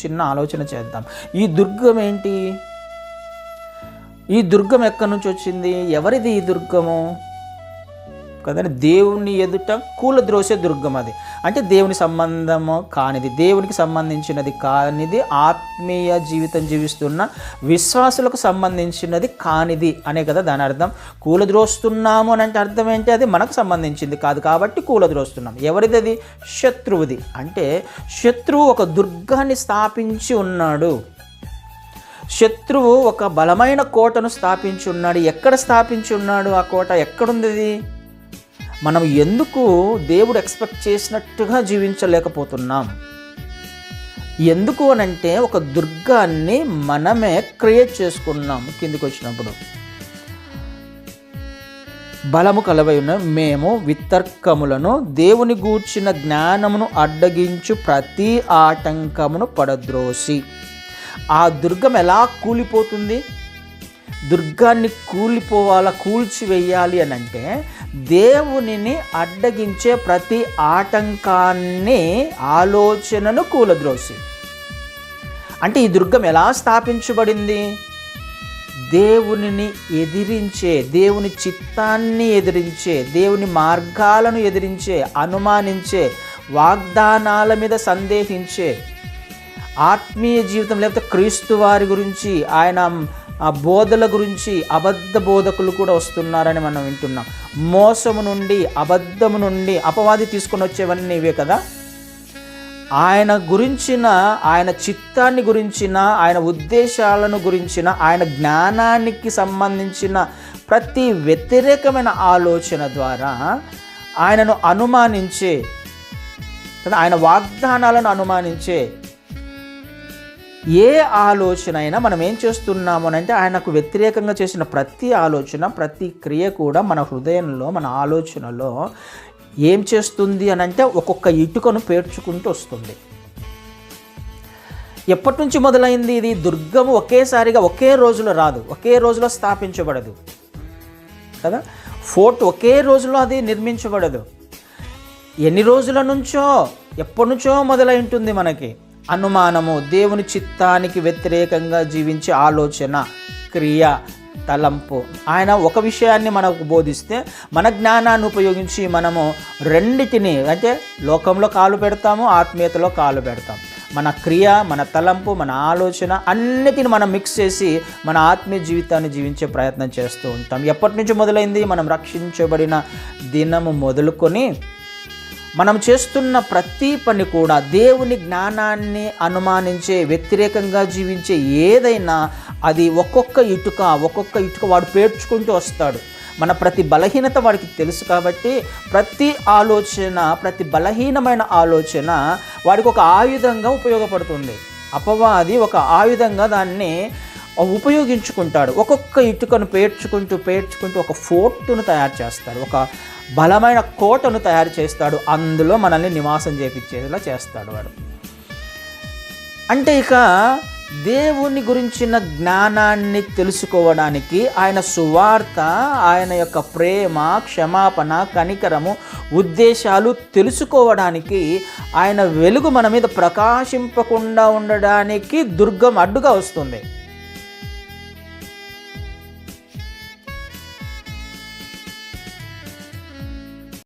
చిన్న ఆలోచన చేద్దాం. ఈ దుర్గం ఏంటి? ఈ దుర్గం ఎక్కడి నుంచి వచ్చింది? ఎవరిది ఈ దుర్గము? కదండి, దేవుని ఎదుట కూలద్రోసే దుర్గం అది. అంటే దేవుని సంబంధము కానిది, దేవునికి సంబంధించినది కానిది, ఆత్మీయ జీవితం జీవిస్తున్న విశ్వాసులకు సంబంధించినది కానిది అనే కదా దాని అర్థం. కూలద్రోస్తున్నాము అని అంటే అర్థం ఏంటి? అది మనకు సంబంధించింది కాదు కాబట్టి కూలద్రోస్తున్నాం. ఎవరిది అది? శత్రువుది. అంటే శత్రువు ఒక దుర్గాన్ని స్థాపించి ఉన్నాడు. శత్రువు ఒక బలమైన కోటను స్థాపించి ఉన్నాడు. ఎక్కడ స్థాపించి ఉన్నాడు? ఆ కోట ఎక్కడుంది? అది మనం ఎందుకు దేవుడు ఎక్స్పెక్ట్ చేసినట్టుగా జీవించలేకపోతున్నాం? ఎందుకు అనంటే ఒక దుర్గాన్ని మనమే క్రియేట్ చేసుకున్నాం. కిందికి వచ్చినప్పుడు బలము కలవై ఉన్న మేము వితర్కములను దేవుని గూర్చిన జ్ఞానమును అడ్డగించు ప్రతి ఆటంకమును పడద్రోసి. ఆ దుర్గం ఎలా కూలిపోతుంది? దుర్గాన్ని కూల్చివేయాలి అని అంటే దేవునిని అడ్డగించే ప్రతి ఆటంకాన్ని, ఆలోచనను కూలద్రోసి. అంటే ఈ దుర్గం ఎలా స్థాపించబడింది? దేవునిని ఎదిరించే, దేవుని చిత్తాన్ని ఎదిరించే, దేవుని మార్గాలను ఎదిరించే, అనుమానించే, వాగ్దానాల మీద సందేహించే, ఆత్మీయ జీవితం లేకపోతే క్రీస్తు వారి గురించి, ఆయన ఆ బోధల గురించి అబద్ధ బోధకులు కూడా వస్తున్నారని మనం వింటున్నాం. మోసము నుండి, అబద్ధము నుండి అపవాది తీసుకొని వచ్చేవన్నీ ఇవే కదా. ఆయన గురించిన, ఆయన చిత్తాన్ని గురించిన, ఆయన ఉద్దేశాలను గురించిన, ఆయన జ్ఞానానికి సంబంధించిన ప్రతి వ్యతిరేకమైన ఆలోచన ద్వారా ఆయనను అనుమానించే, ఆయన వాగ్దానాలను అనుమానించే ఏ ఆలోచన అయినా మనం ఏం చేస్తున్నాము అని అంటే ఆయనకు వ్యతిరేకంగా చేసిన ప్రతి ఆలోచన, ప్రతి క్రియ కూడా మన హృదయంలో, మన ఆలోచనలో ఏం చేస్తుంది అని అంటే ఒక్కొక్క ఇటుకను పేర్చుకుంటూ వస్తుంది. ఎప్పటి నుంచి మొదలైంది ఇది? దుర్గము ఒకేసారిగా ఒకే రోజులో రాదు, ఒకే రోజులో స్థాపించబడదు కదా. ఫోర్ట్ ఒకే రోజులో అది నిర్మించబడదు. ఎన్ని రోజుల నుంచో, ఎప్పటి నుంచో మొదలై ఉంటుంది మనకి. అనుమానము, దేవుని చిత్తానికి వ్యతిరేకంగా జీవించే ఆలోచన, క్రియ, తలంపు. ఆయన ఒక విషయాన్ని మనకు బోధిస్తే మన జ్ఞానాన్ని ఉపయోగించి మనము రెండిటిని, అంటే లోకంలో కాలు పెడతాము, ఆత్మీయతలో కాలు పెడతాం. మన క్రియ, మన తలంపు, మన ఆలోచన అన్నిటిని మనం మిక్స్ చేసి మన ఆత్మీయ జీవితాన్ని జీవించే ప్రయత్నం చేస్తూ ఉంటాం. ఎప్పటి నుంచి మొదలైంది? మనం రక్షించబడిన దినము మొదలుకొని మనం చేస్తున్న ప్రతి పని కూడా దేవుని జ్ఞానాన్ని అనుమానించే, వ్యతిరేకంగా జీవించే ఏదైనా అది ఒక్కొక్క ఇటుక వాడు పేర్చుకుంటూ వస్తాడు. మన ప్రతి బలహీనత వాడికి తెలుసు కాబట్టి ప్రతి ఆలోచన, ప్రతి బలహీనమైన ఆలోచన వాడికి ఒక ఆయుధంగా ఉపయోగపడుతుంది. అపవాది ఒక ఆయుధంగా దాన్ని ఉపయోగించుకుంటాడు. ఒక్కొక్క ఇటుకను పేర్చుకుంటూ ఒక ఫోర్టును తయారు చేస్తాడు, ఒక బలమైన కోటను తయారు చేస్తాడు. అందులో మనల్ని నివాసం చేపించేలా చేస్తాడు వాడు. అంటే ఇక దేవుని గురించిన జ్ఞానాన్ని తెలుసుకోవడానికి, ఆయన సువార్త, ఆయన యొక్క ప్రేమ, క్షమాపణ, కనికరము, ఉద్దేశాలు తెలుసుకోవడానికి, ఆయన వెలుగు మన మీద ప్రకాశింపకుండా ఉండడానికి దుర్గం అడ్డుగా వస్తుంది.